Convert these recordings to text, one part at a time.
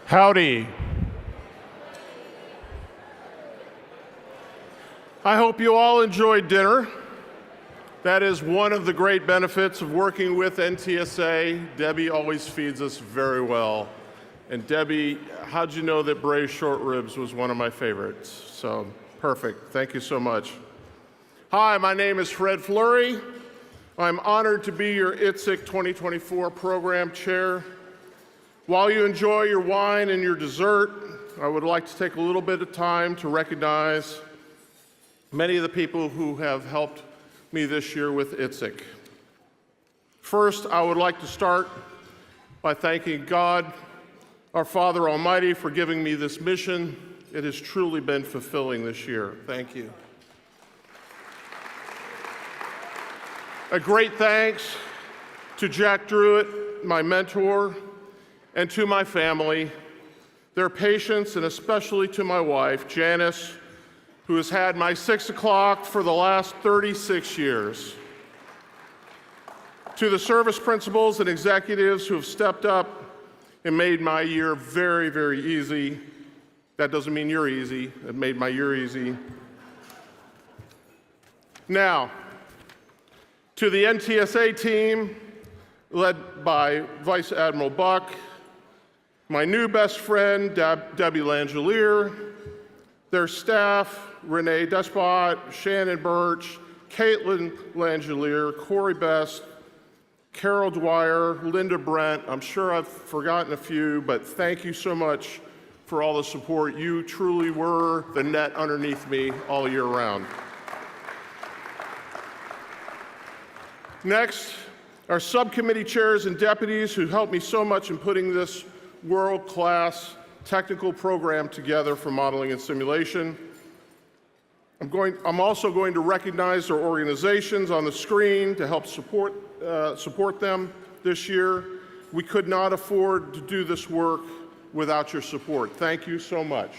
Howdy. I hope you all enjoyed dinner. That is one of the great benefits of working with NTSA. Debbie always feeds us very well. And Debbie, how'd you know that braised short ribs was one of my favorites? So, perfect. Thank you so much. Hi, my name is Fred Fleury. I'm honored to be your ITSEC 2024 program chair. While you enjoy your wine and your dessert, I would like to take a little bit of time to recognize many of the people who have helped me this year with ITSEC. First, I would like to start by thanking God, our Father Almighty, for giving me this mission. It has truly been fulfilling this year. Thank you. A great thanks to Jack Druitt, my mentor, and to my family, their patience, and especially to my wife, Janice, who has had my 6 o'clock for the last 36 years. To the service principals and executives who have stepped up and made my year very, very easy. That doesn't mean you're easy. It made my year easy. Now, to the NTSA team, led by Vice Admiral Buck, my new best friend, Debbie Langelier, their staff, Renee Despot, Shannon Birch, Caitlin Langelier, Corey Best, Carol Dwyer, Linda Brent. I'm sure I've forgotten a few, but thank you so much for all the support. You truly were the net underneath me all year round. Next, our subcommittee chairs and deputies who helped me so much in putting this world-class technical program together for modeling and simulation. I'm also going to recognize their organizations on the screen to help support them this year. We could not afford to do this work without your support. Thank you so much.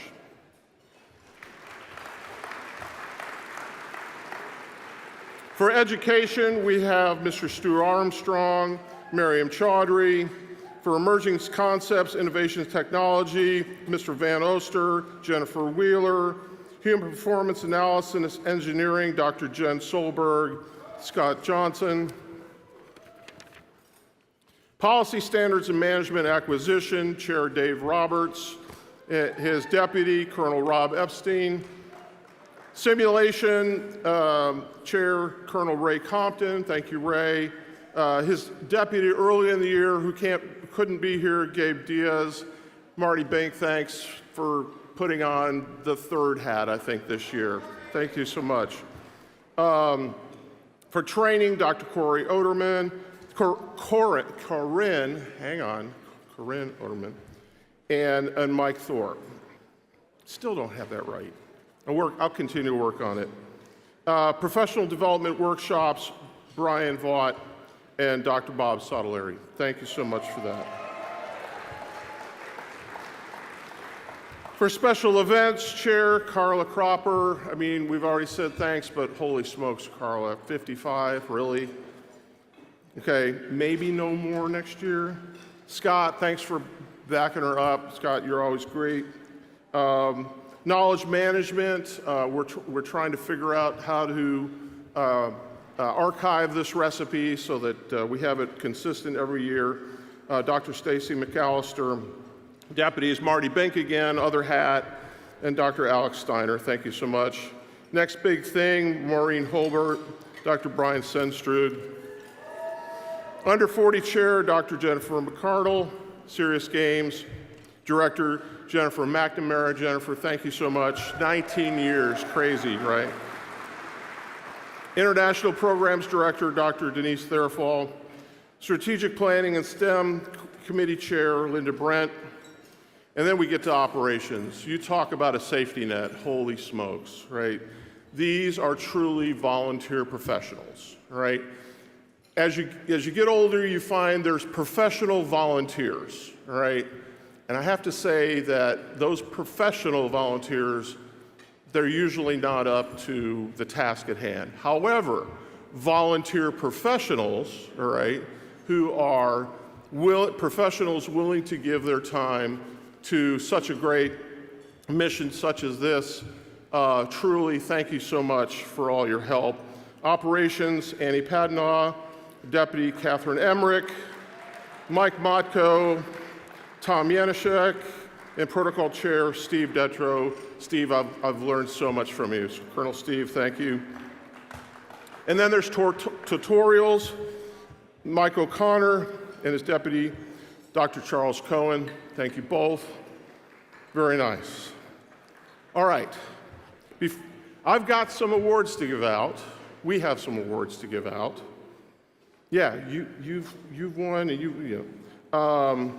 For education, we have Mr. Stu Armstrong, Miriam Chaudhry. For emerging concepts, innovations, technology, Mr. Van Oster, Jennifer Wheeler. Human performance analysis engineering, Dr. Jen Solberg, Scott Johnson. Policy standards and management acquisition, Chair Dave Roberts. His deputy, Colonel Rob Epstein. Simulation, Chair Colonel Ray Compton. Thank you, Ray. His deputy early in the year who couldn't be here, Gabe Diaz. Marty Bank, thanks for putting on the third hat, I think, this year. Thank you so much. For training, Dr. Corey Oderman, Corinne Oderman, and Mike Thorpe. Still don't have that right. I'll continue to work on it. Professional development workshops, Brian Vaught, and Dr. Bob Sotoleri. Thank you so much for that. For special events, Chair Carla Cropper. I mean, we've already said thanks, but holy smokes, Carla, 55, really? Okay, maybe no more next year. Scott, thanks for backing her up. Scott, you're always great. Knowledge management, we're trying to figure out how to archive this recipe so that we have it consistent every year. Dr. Stacy McAllister, deputies, Marty Bink again, other hat, and Dr. Alex Steiner, thank you so much. Next big thing, Maureen Holbert, Dr. Brian Senstrud. Under 40 chair, Dr. Jennifer McCardle, Serious Games, Director Jennifer McNamara. Jennifer, thank you so much. 19 years, crazy, right? International Programs Director, Dr. Denise Therafal. Strategic Planning and STEM Committee Chair, Linda Brent. And then we get to operations. You talk about a safety net, holy smokes, right? These are truly volunteer professionals, right? As you get older, you find there's professional volunteers, right? And I have to say that those professional volunteers, they're usually not up to the task at hand. However, volunteer professionals, all right, who are professionals willing to give their time to such a great mission such as this. Truly, thank you so much for all your help. Operations, Annie Padnaw, Deputy Catherine Emmerich, Mike Motko, Tom Yanishek, and Protocol Chair Steve Detro. Steve, I've learned so much from you. So, Colonel Steve, thank you. And then there's tutorials, Mike O'Connor and his deputy, Dr. Charles Cohen. Thank you both. Very nice. All right. I've got some awards to give out. We have some awards to give out. Yeah, you've won, and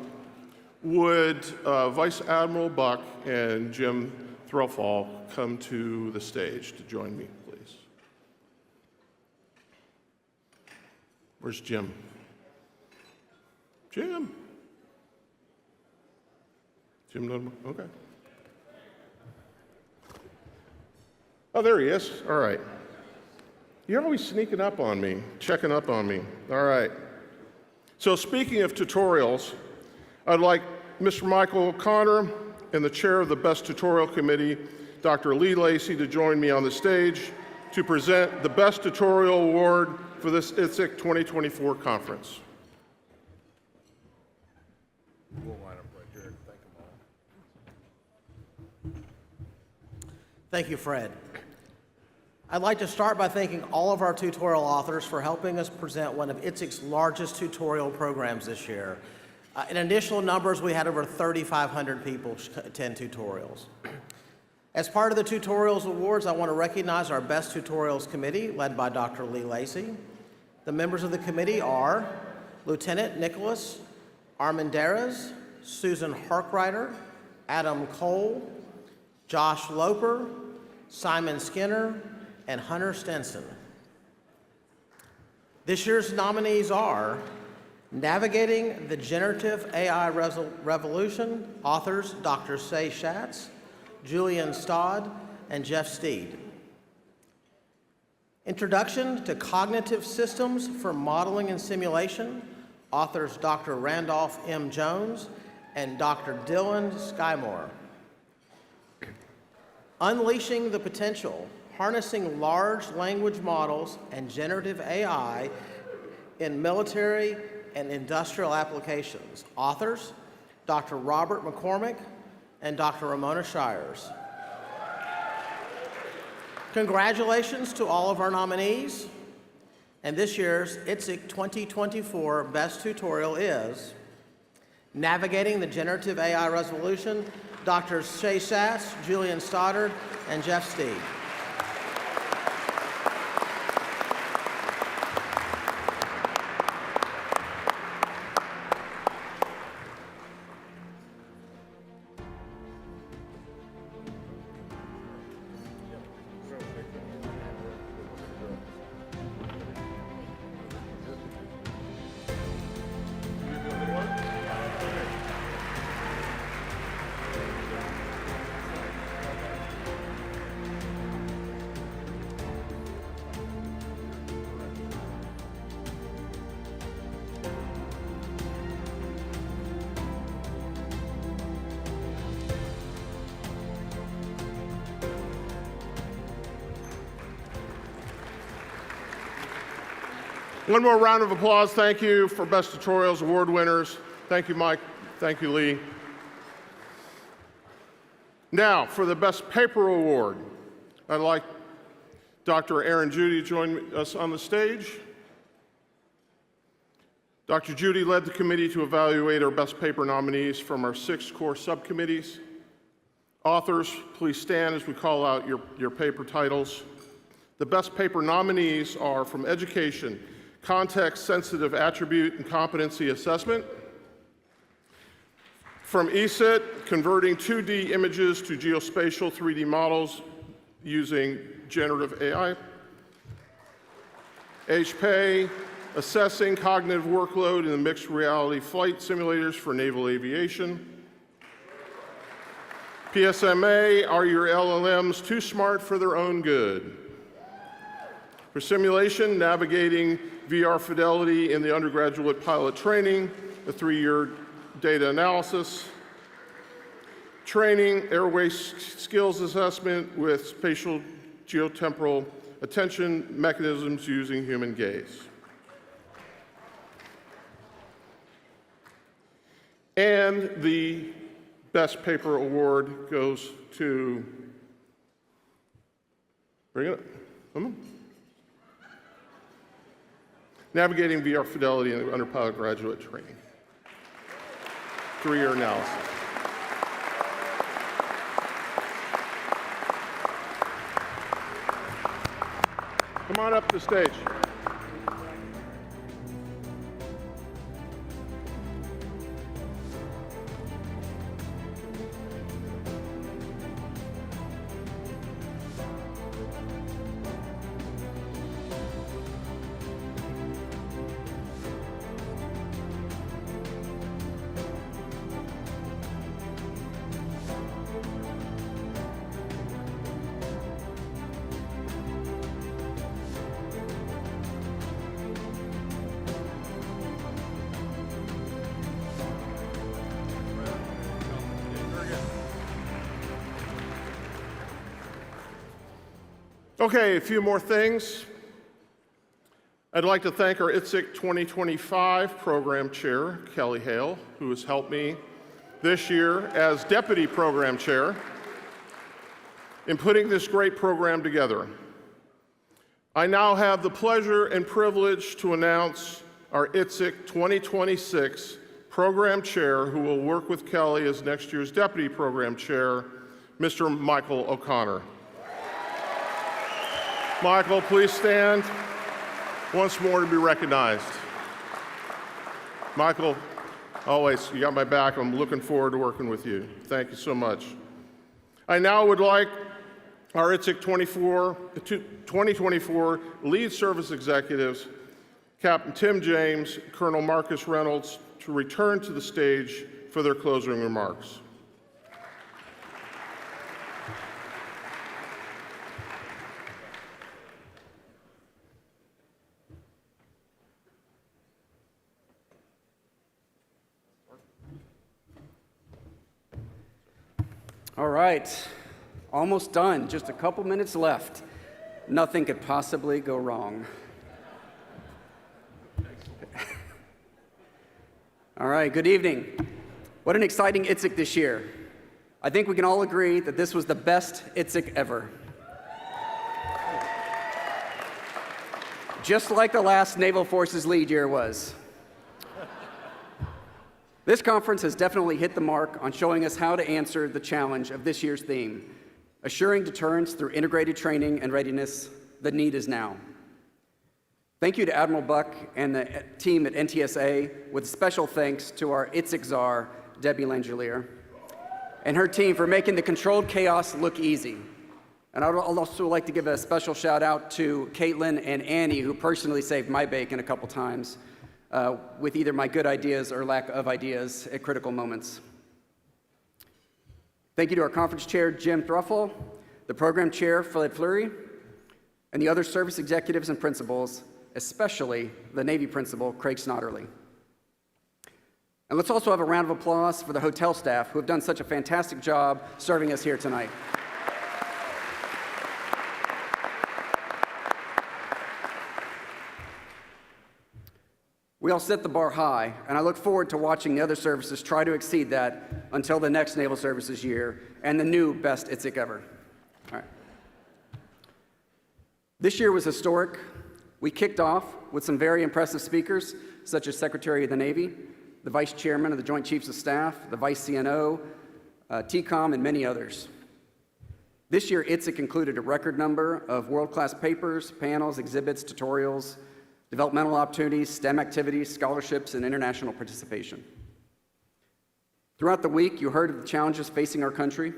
would Vice Admiral Buck and Jim Threlfall come to the stage to join me, please? Where's Jim? Jim? Jim, okay. Oh, there he is. All right. You're always sneaking up on me, checking up on me. All right. So speaking of tutorials, I'd like Mr. Michael O'Connor and the chair of the Best Tutorial Committee, Dr. Lee Lacey, to join me on the stage to present the Best Tutorial Award for this ITSEC 2024 conference. We'll line up right here. Thank them all. Thank you, Fred. I'd like to start by thanking all of our tutorial authors for helping us present one of ITSEC's largest tutorial programs this year. In initial numbers, we had over 3,500 people attend tutorials. As part of the Tutorials Awards, I want to recognize our Best Tutorials Committee, led by Dr. Lee Lacey. The members of the committee are Lieutenant Nicholas Armendariz, Susan Harkrider, Adam Cole, Josh Loper, Simon Skinner, and Hunter Stenson. This year's nominees are Navigating the Generative AI Revolution, authors Dr. Say Schatz, Julian Stodd, and Jeff Steed. Introduction to Cognitive Systems for Modeling and Simulation, authors Dr. Randolph M. Jones and Dr. Dylan Skymore. Unleashing the Potential, Harnessing Large Language Models and Generative AI in Military and Industrial Applications, authors Dr. Robert McCormick and Dr. Ramona Shires. Congratulations to all of our nominees. And this year's ITSEC 2024 Best Tutorial is Navigating the Generative AI Revolution, Dr. Say Schatz, Julian Stoddard, and Jeff Steed. One more round of applause. Thank you for Best Tutorials Award winners. Thank you, Mike. Thank you, Lee. Now, for the Best Paper Award, I'd like Dr. Aaron Judy to join us on the stage. Dr. Judy led the committee to evaluate our Best Paper nominees from our 6 core subcommittees. Authors, please stand as we call out your paper titles. The Best Paper nominees are from Education, Context-Sensitive Attribute and Competency Assessment. From ESET, Converting 2D Images to Geospatial 3D Models using Generative AI. HPAY, Assessing Cognitive Workload in the Mixed Reality Flight Simulators for Naval Aviation. PSMA, Are Your LLMs Too Smart for Their Own Good? For simulation, Navigating VR Fidelity in the Undergraduate Pilot Training, a 3-year data analysis. training, airway skills assessment with spatial geotemporal attention mechanisms using human gaze. And the Best Paper Award goes to, bring it up, come on. Navigating VR Fidelity in Underpilot Graduate Training. 3-year analysis. Come on up to the stage. Okay, a few more things. I'd like to thank our ITSEC 2025 Program Chair, Kelly Hale, who has helped me this year as Deputy Program Chair in putting this great program together. I now have the pleasure and privilege to announce our ITSEC 2026 Program Chair, who will work with Kelly as next year's Deputy Program Chair, Mr. Michael O'Connor. Michael, please stand once more to be recognized. Michael, always, you got my back. I'm looking forward to working with you. Thank you so much. I now would like our ITSEC 2024 lead service executives, Captain Tim James, Colonel Marcus Reynolds, to return to the stage for their closing remarks. All right, almost done, just a couple minutes left. Nothing could possibly go wrong. All right, good evening. What an exciting ITSEC this year. I think we can all agree that this was the best ITSEC ever. Just like the last Naval Forces lead year was. This conference has definitely hit the mark on showing us how to answer the challenge of this year's theme, assuring deterrence through integrated training and readiness. The need is now. Thank you to Admiral Buck and the team at NTSA, with special thanks to our ITSEC czar, Debbie Langelier, and her team for making the controlled chaos look easy. And I'd also like to give a special shout out to Caitlin and Annie, who personally saved my bacon a couple times with either my good ideas or lack of ideas at critical moments. Thank you to our conference chair, Jim Thruffle, the program chair, Fred Fleury, and the other service executives and principals, especially the Navy principal, Craig Snodderly. And let's also have a round of applause for the hotel staff who have done such a fantastic job serving us here tonight. We all set the bar high, and I look forward to watching the other services try to exceed that until the next Naval Services year and the new best ITSEC ever. All right. This year was historic. We kicked off with some very impressive speakers, such as Secretary of the Navy, the Vice Chairman of the Joint Chiefs of Staff, the Vice CNO, TCOM, and many others. This year, ITSEC included a record number of world-class papers, panels, exhibits, tutorials, developmental opportunities, STEM activities, scholarships, and international participation. Throughout the week, you heard of the challenges facing our country.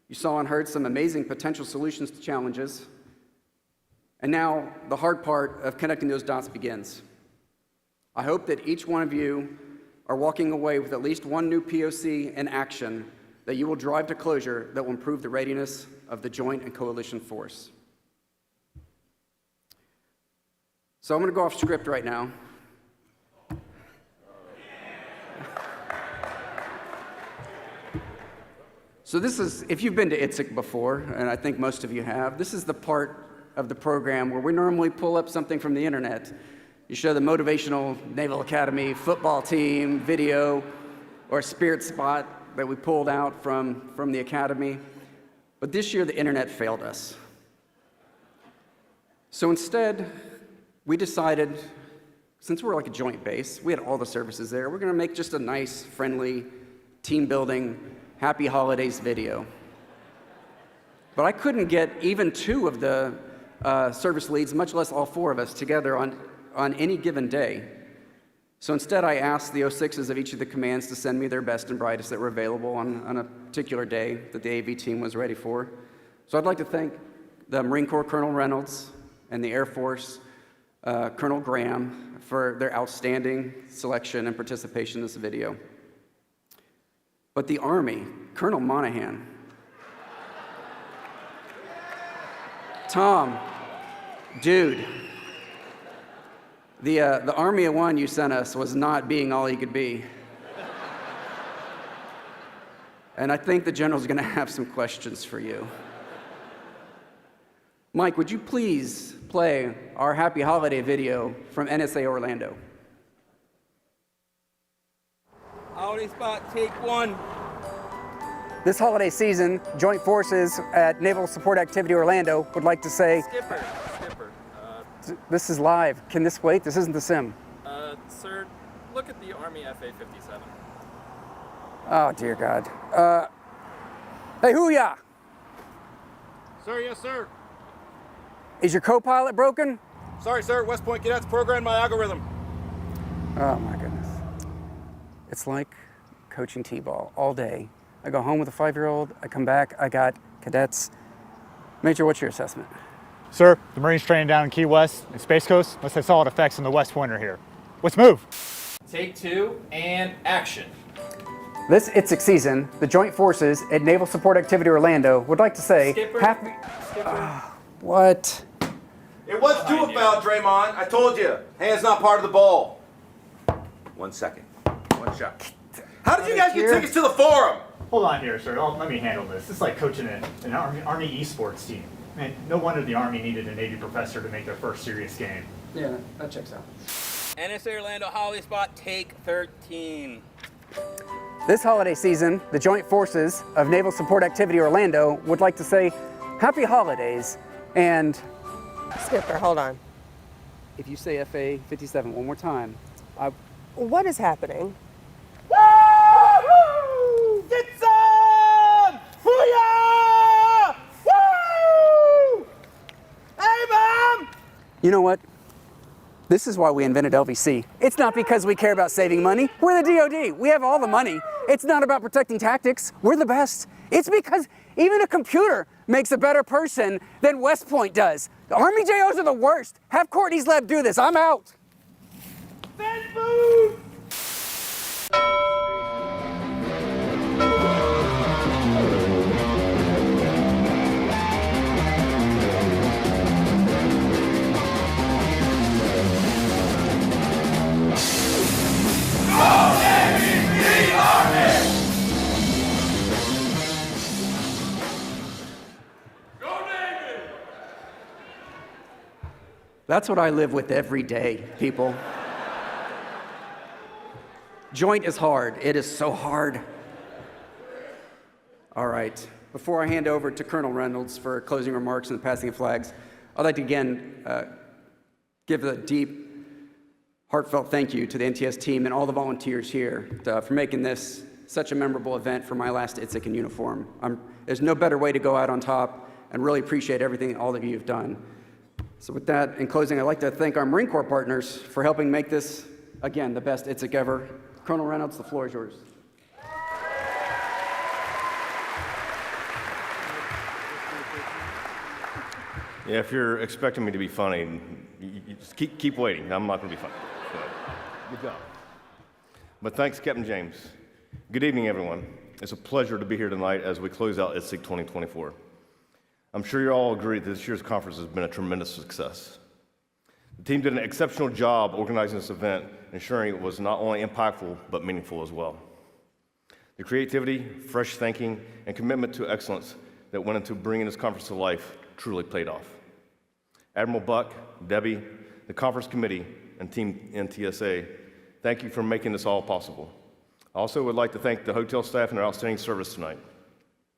You saw and heard some amazing potential solutions to challenges. And now, the hard part of connecting those dots begins. I hope that each one of you are walking away with at least one new POC in action that you will drive to closure that will improve the readiness of the joint and coalition force. So I'm going to go off script right now. So this is, if you've been to ITSEC before, and I think most of you have, this is the part of the program where we normally pull up something from the internet. You show the motivational Naval Academy football team video or a spirit spot that we pulled out from the academy. But this year, the internet failed us. So instead, we decided, since we're like a joint base, we had all the services there, we're gonna make just a nice, friendly, team-building, happy holidays video. But I couldn't get even 2 of the service leads, much less all 4 of us together on any given day. So instead, I asked the 06s of each of the commands to send me their best and brightest that were available on a particular day that the AV team was ready for. So I'd like to thank the Marine Corps Colonel Reynolds and the Air Force Colonel Graham for their outstanding selection and participation in this video. But the Army, Colonel Monahan, Tom, dude, the Army of One you sent us was not being all he could be. And I think the General's gonna have some questions for you. Mike, would you please play our Happy Holiday video from NSA Orlando? Holiday spot, take 1. This holiday season, Joint Forces at Naval Support Activity Orlando would like to say, Skipper. this is live. Can this wait? This isn't the sim. Sir, look at the Army FA-57. Oh, dear God. Hey, hoo-yah! Sir, yes, sir. Is your co-pilot broken? Sorry, sir. West Point cadets programmed my algorithm. Oh, my goodness. It's like coaching T-ball all day. I go home with a 5-year-old, I come back, I got cadets. Major, what's your assessment? Sir, the Marines training down in Key West and Space Coast must have solid effects on the West Pointer here. Let's move. Take 2 and action. This ITSEC season, the Joint Forces at Naval Support Activity Orlando would like to say, Skipper. what? It was do a foul, Draymond. I told you. Hand's not part of the ball. 1 second. 1 shot. How did you guys get tickets to the forum? Hold on here, sir. Let me handle this. This is like coaching an Army esports team. Man, no wonder the Army needed a Navy professor to make their first serious game. Yeah, that checks out. NSA Orlando holiday spot, take 13. This holiday season, the Joint Forces of Naval Support Activity Orlando would like to say Happy Holidays, and Skipper, hold on. if you say FA-57 one more time, What is happening? Woo! Get some! Booyah! Woo! Hey, Mom! You know what? This is why we invented LVC. It's not because we care about saving money. We're the DoD. We have all the money. It's not about protecting tactics. We're the best. It's because even a computer makes a better person than West Point does. The Army JOs are the worst. Have Courtney's lab do this. I'm out. Send food! That's what I live with every day, people. Joint is hard. It is so hard. All right. Before I hand over to Colonel Reynolds for closing remarks and the passing of flags, I'd like to again give a deep, heartfelt thank you to the NTS team and all the volunteers here for making this such a memorable event for my last ITSEC in uniform. There's no better way to go out on top, and really appreciate everything all of you have done. So with that, in closing, I'd like to thank our Marine Corps partners for helping make this, again, the best ITSEC ever. Colonel Reynolds, the floor is yours. Yeah, if you're expecting me to be funny, you just keep waiting. I'm not going to be funny. So, good job. But thanks, Captain James. Good evening, everyone. It's a pleasure to be here tonight as we close out ITSEC 2024. I'm sure you all agree that this year's conference has been a tremendous success. The team did an exceptional job organizing this event, ensuring it was not only impactful, but meaningful as well. The creativity, fresh thinking, and commitment to excellence that went into bringing this conference to life truly paid off. Admiral Buck, Debbie, the conference committee, and Team NTSA, thank you for making this all possible. I also would like to thank the hotel staff and their outstanding service tonight,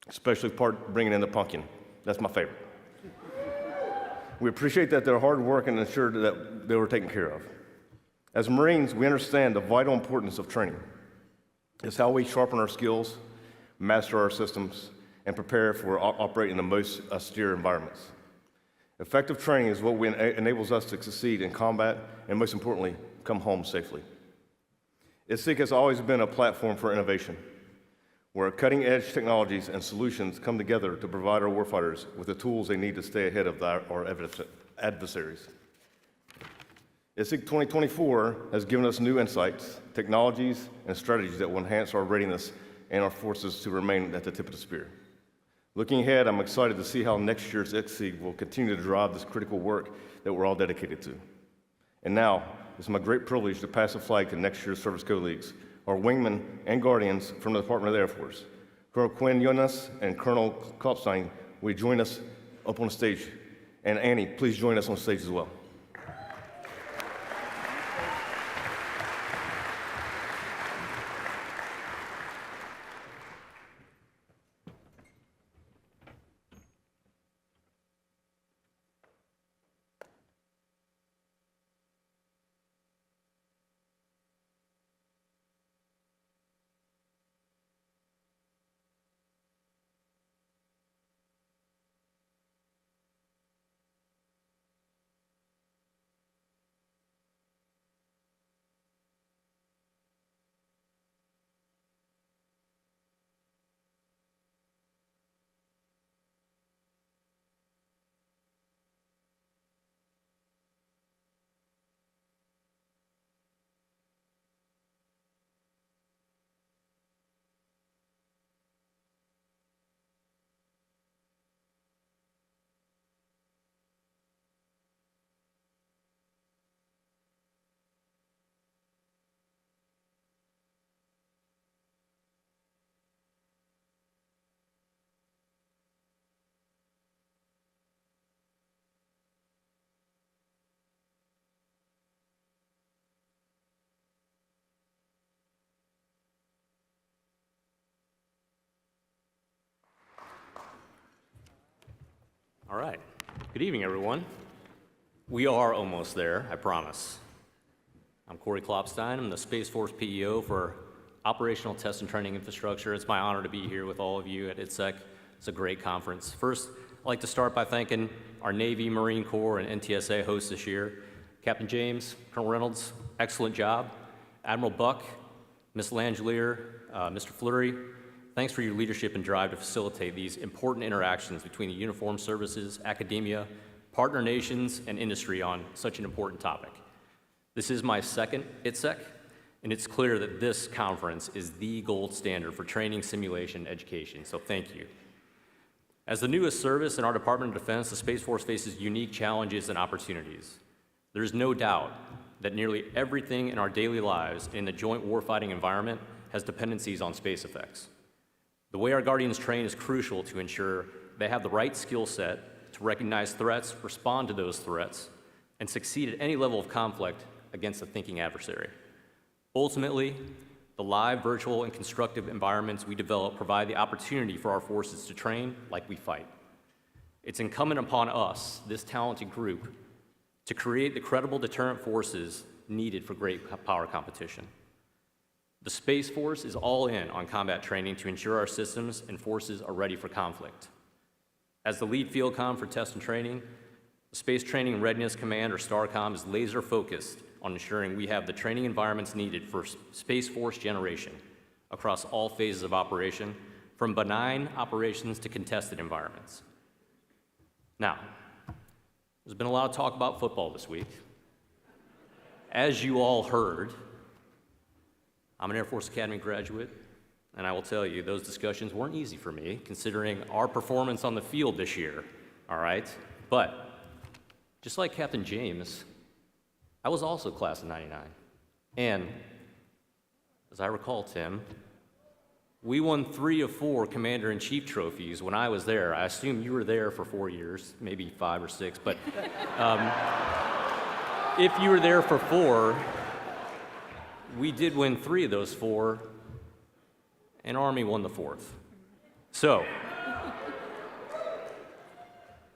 especially bringing in the pumpkin. That's my favorite. We appreciate that their hard work and ensured that they were taken care of. As Marines, we understand the vital importance of training. It's how we sharpen our skills, master our systems, and prepare for operating in the most austere environments. Effective training is what enables us to succeed in combat and, most importantly, come home safely. ITSEC has always been a platform for innovation, where cutting-edge technologies and solutions come together to provide our warfighters with the tools they need to stay ahead of our adversaries. ITSEC 2024 has given us new insights, technologies, and strategies that will enhance our readiness and our forces to remain at the tip of the spear. Looking ahead, I'm excited to see how next year's ITSEC will continue to drive this critical work that we're all dedicated to. And now, it's my great privilege to pass the flag to next year's service colleagues, our wingmen and guardians from the Department of the Air Force. Colonel Quinn Jonas and Colonel Klopstein, will you join us up on the stage? And Annie, please join us on stage as well. All right. Good evening, everyone. We are almost there, I promise. I'm Corey Klopstein. I'm the Space Force PEO for Operational Test and Training Infrastructure. It's my honor to be here with all of you at ITSEC. It's a great conference. First, I'd like to start by thanking our Navy, Marine Corps, and NTSA hosts this year. Captain James, Colonel Reynolds, excellent job. Admiral Buck, Ms. Langelier, Mr. Fleury, thanks for your leadership and drive to facilitate these important interactions between the uniformed services, academia, partner nations, and industry on such an important topic. This is my second ITSEC, and it's clear that this conference is the gold standard for training, simulation, education, so thank you. As the newest service in our Department of Defense, the Space Force faces unique challenges and opportunities. There's no doubt that nearly everything in our daily lives in the joint warfighting environment has dependencies on space effects. The way our Guardians train is crucial to ensure they have the right skill set to recognize threats, respond to those threats, and succeed at any level of conflict against a thinking adversary. Ultimately, the live, virtual, and constructive environments we develop provide the opportunity for our forces to train like we fight. It's incumbent upon us, this talented group, to create the credible deterrent forces needed for great power competition. The Space Force is all in on combat training to ensure our systems and forces are ready for conflict. As the lead field comm for test and training, the Space Training Readiness Command, or STARCOM, is laser focused on ensuring we have the training environments needed for Space Force generation across all phases of operation, from benign operations to contested environments. Now, there's been a lot of talk about football this week. As you all heard, I'm an Air Force Academy graduate, and I will tell you, those discussions weren't easy for me, considering our performance on the field this year, all right? But just like Captain James, I was also class of '99. And as I recall, Tim, We won 3 of 4 Commander-in-Chief trophies when I was there. I assume you were there for 4 years, maybe 5 or 6, but if you were there for 4, we did win 3 of those 4, and Army won the 4th. So,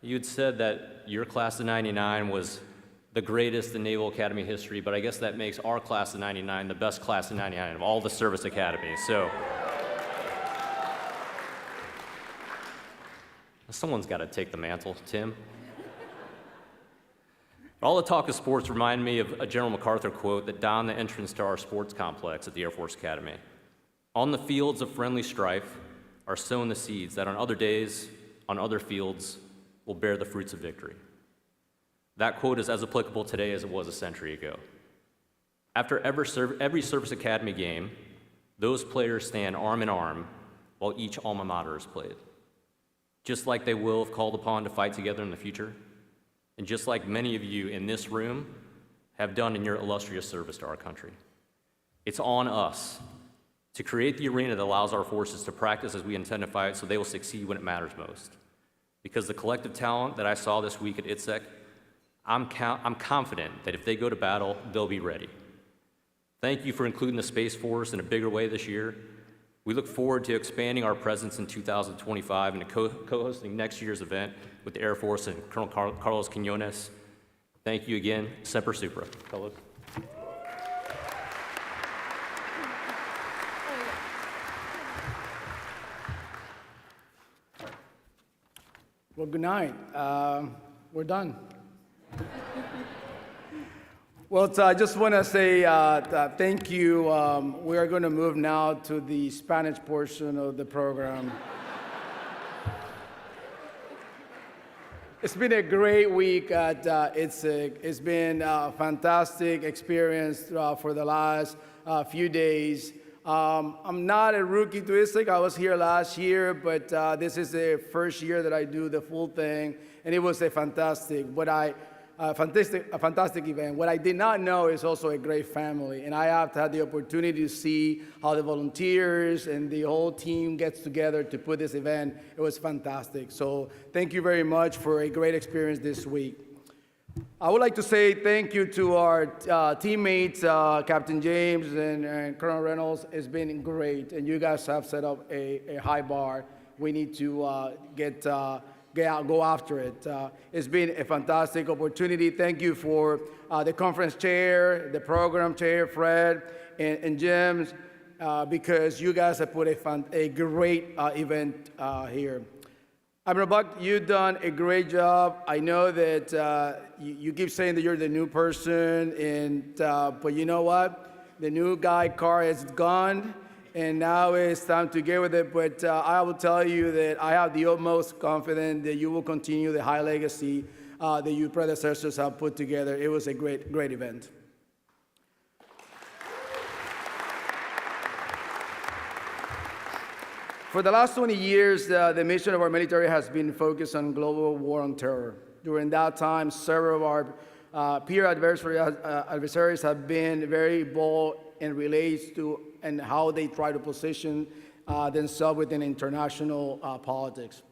you had said that your class of 99 was the greatest in Naval Academy history, but I guess that makes our class of 99 the best class of 99 of all the service academies. So, someone's got to take the mantle, Tim. All the talk of sports reminded me of a General MacArthur quote that dawned the entrance to our sports complex at the Air Force Academy. On the fields of friendly strife are sown the seeds that on other days, on other fields, will bear the fruits of victory. That quote is as applicable today as it was a century ago. After every Service Academy game, those players stand arm in arm while each alma mater is played. Just like they will if called upon to fight together in the future, and just like many of you in this room have done in your illustrious service to our country. It's on us to create the arena that allows our forces to practice as we intend to fight so they will succeed when it matters most. Because the collective talent that I saw this week at ITSEC, I'm confident that if they go to battle, they'll be ready. Thank you for including the Space Force in a bigger way this year. We look forward to expanding our presence in 2025 and to co-hosting next year's event with the Air Force and Colonel Carlos Quinones. Thank you again. Semper Supra. Carlos. Well, good night. We're done. Well, I just want to say thank you. We are going to move now to the Spanish portion of the program. It's been a great week at ITSEC. It's been a fantastic experience for the last few days. I'm not a rookie to ITSEC. I was here last year, but this is the first year that I do the full thing, and it was a fantastic event. What I did not know is also a great family, and I have had the opportunity to see how the volunteers and the whole team gets together to put this event. It was fantastic. So thank you very much for a great experience this week. I would like to say thank you to our teammates, Captain James and Colonel Reynolds. It's been great, and you guys have set up a high bar. We need to go after it. It's been a fantastic opportunity. Thank you for the conference chair, the program chair, Fred, and James, because you guys have put a great event here. Admiral Buck, you've done a great job. I know that you keep saying that you're the new person, but you know what? The new guy car is gone, and now it's time to get with it. But I will tell you that I have the utmost confidence that you will continue the high legacy that your predecessors have put together. It was a great, great event. For the last 20 years, the mission of our military has been focused on global war on terror. During that time, several of our peer adversaries have been very bold and relates to and how they try to position themselves within international politics.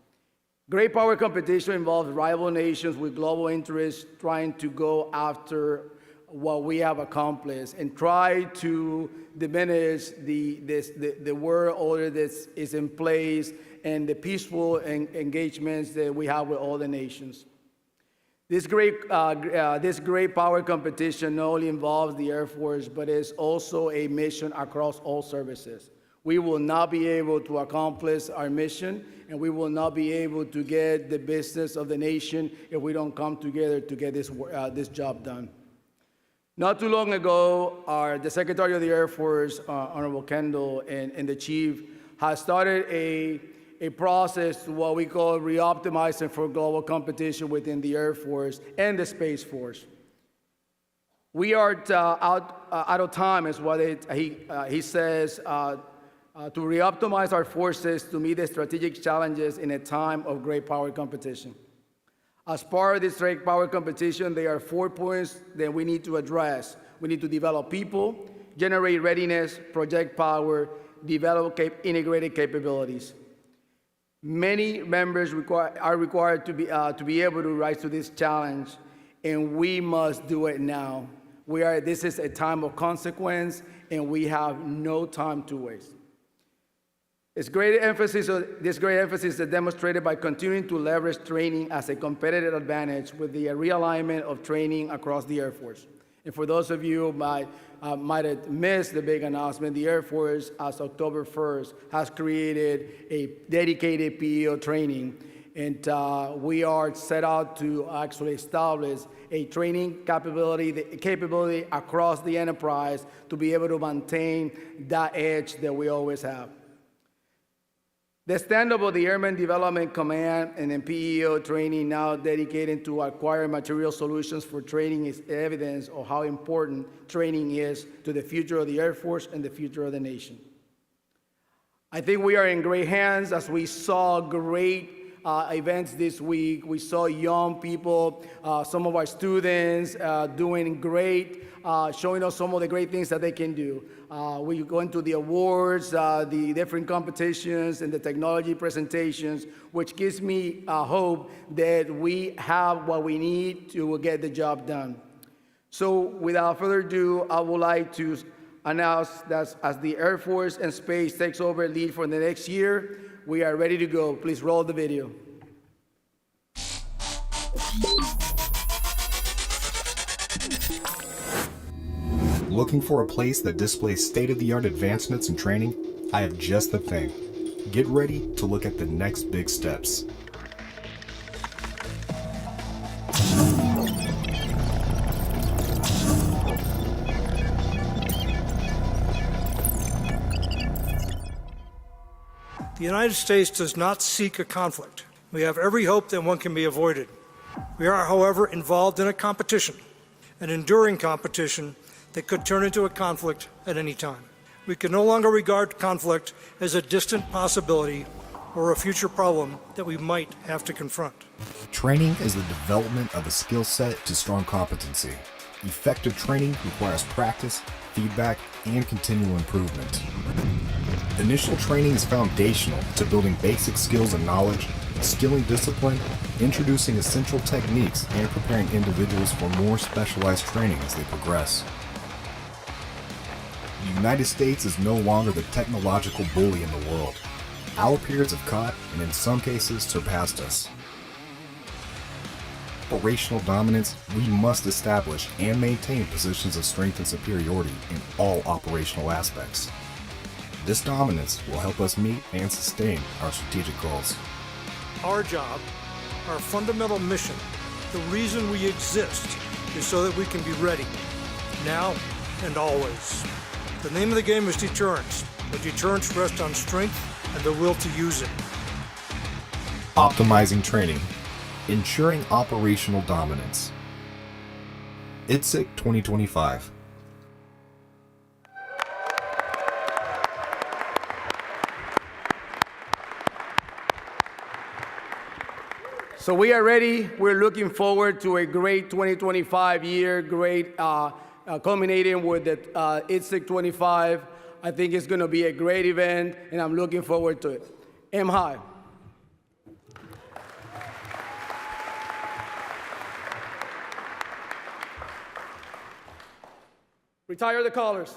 Great power competition involves rival nations with global interests trying to go after what we have accomplished and try to diminish the world order that is in place and the peaceful engagements that we have with all the nations. This great power competition not only involves the Air Force, but is also a mission across all services. We will not be able to accomplish our mission, and we will not be able to get the business of the nation if we don't come together to get this job done. Not too long ago, the Secretary of the Air Force, Honorable Kendall, and the Chief has started a process, what we call re-optimizing for global competition within the Air Force and the Space Force. We are out of time, is what he says, to re-optimize our forces to meet the strategic challenges in a time of great power competition. As part of this great power competition, there are 4 points that we need to address. We need to develop people, generate readiness, project power, develop integrated capabilities. Many members are required to be able to rise to this challenge, and we must do it now. This is a time of consequence, and we have no time to waste. This great emphasis is demonstrated by continuing to leverage training as a competitive advantage with the realignment of training across the Air Force. And for those of you who might have missed the big announcement, the Air Force, as October 1st, has created a dedicated PEO training. And we are set out to actually establish a training capability across the enterprise to be able to maintain that edge that we always have. The stand-up of the Airman Development Command and then PEO training, now dedicated to acquire material solutions for training, is evidence of how important training is to the future of the Air Force and the future of the nation. I think we are in great hands as we saw great events this week. We saw young people, some of our students doing great, showing us some of the great things that they can do. We go into the awards, the different competitions, and the technology presentations, which gives me hope that we have what we need to get the job done. So without further ado, I would like to announce that as the Air Force and Space takes over lead for the next year, we are ready to go. Please roll the video. Looking for a place that displays state-of-the-art advancements in training? I have just the thing. Get ready to look at the next big steps. The United States does not seek a conflict. We have every hope that one can be avoided. We are, however, involved in a competition, an enduring competition that could turn into a conflict at any time. We can no longer regard conflict as a distant possibility or a future problem that we might have to confront. Training is the development of a skill set to strong competency. Effective training requires practice, feedback, and continual improvement. Initial training is foundational to building basic skills and knowledge, instilling discipline, introducing essential techniques, and preparing individuals for more specialized training as they progress. The United States is no longer the technological bully in the world. Our peers have caught, and in some cases, surpassed us. Operational dominance, we must establish and maintain positions of strength and superiority in all operational aspects. This dominance will help us meet and sustain our strategic goals. Our job, our fundamental mission, the reason we exist, is so that we can be ready, now and always. The name of the game is deterrence, but deterrence rests on strength and the will to use it. Optimizing training, ensuring operational dominance. ITSEC 2025. So we are ready. We're looking forward to a great 2025 year, great culminating with the ITSEC 25. I think it's going to be a great event, and I'm looking forward to it. Aim high. Retire the collars.